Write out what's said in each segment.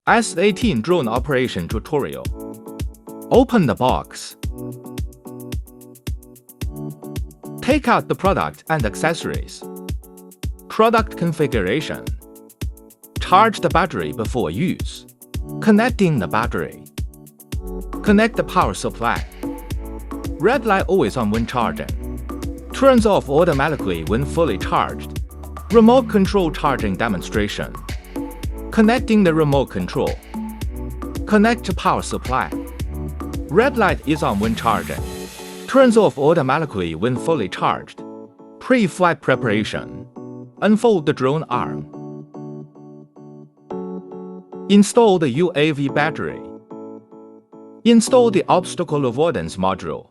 S18 Drone Operation Tutorial. Open the box. Take out the product and accessories. Product configuration. Charge the battery before use. Connecting the battery. Connect the power supply. Red light always on when charging. Turns off automatically when fully charged. Remote control charging demonstration. Connecting the remote control. Connect to power supply. Red light is on when charging. Turns off automatically when fully charged. Pre-flight preparation. Unfold the drone arm. Install the UAV battery. Install the obstacle avoidance module.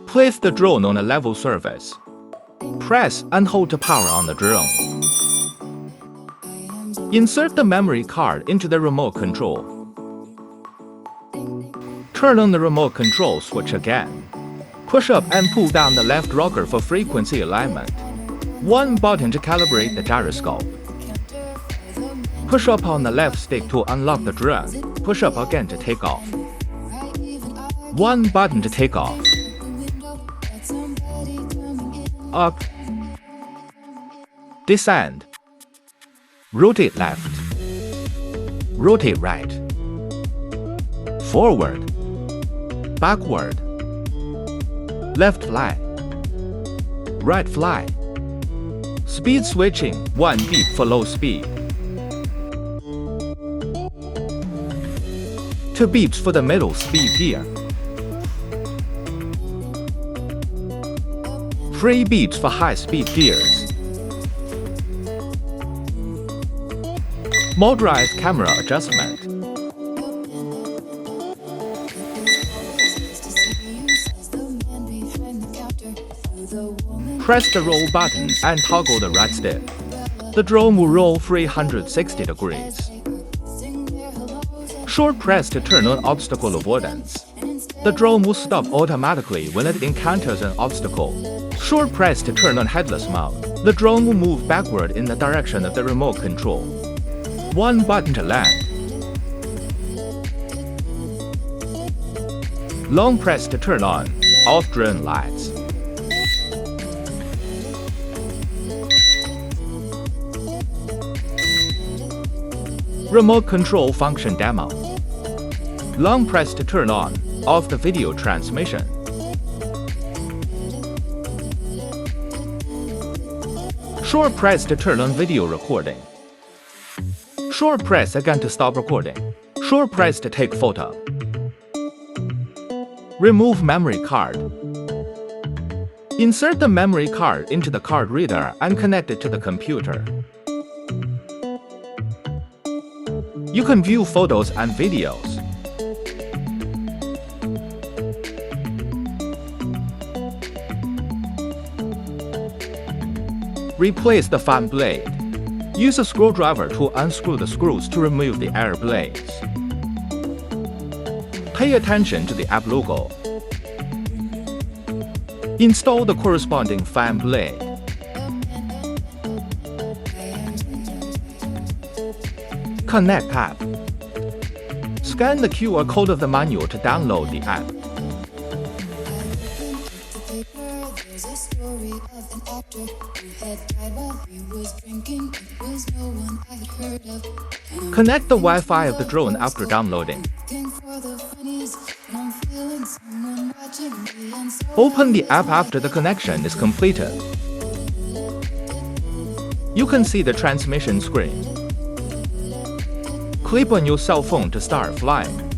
Place the drone on a level surface. Press and hold the power on the drone. Insert the memory card into the remote control. Turn on the remote control switch again. Push up and pull down the left rocker for frequency alignment. One button to calibrate the gyroscope. Push up on the left stick to unlock the drone. Push up again to take off. One button to take off. Up. Descend. Rotate left. Rotate right. Forward. Backward. Left fly. Right fly. Speed switching, 1 beep for low speed. 2 beeps for the middle speed gear. 3 beeps for high speed gears. Motorized camera adjustment. Press the roll button and toggle the right stick. The drone will roll 360 degrees. Short press to turn on obstacle avoidance. The drone will stop automatically when it encounters an obstacle. Short press to turn on headless mode. The drone will move backward in the direction of the remote control. 1 button to land. Long press to turn on, off drone lights. Remote control function demo. Long press to turn on, off the video transmission. Short press to turn on video recording. Short press again to stop recording. Short press to take photo. Remove memory card. Insert the memory card into the card reader and connect it to the computer. You can view photos and videos. Replace the fan blade. Use a screwdriver to unscrew the screws to remove the air blades. Pay attention to the app logo. Install the corresponding fan blade. Connect app. Scan the QR code of the manual to download the app. Connect the Wi-Fi of the drone after downloading. Open the app after the connection is completed. You can see the transmission screen. Clip on your cell phone to start flying.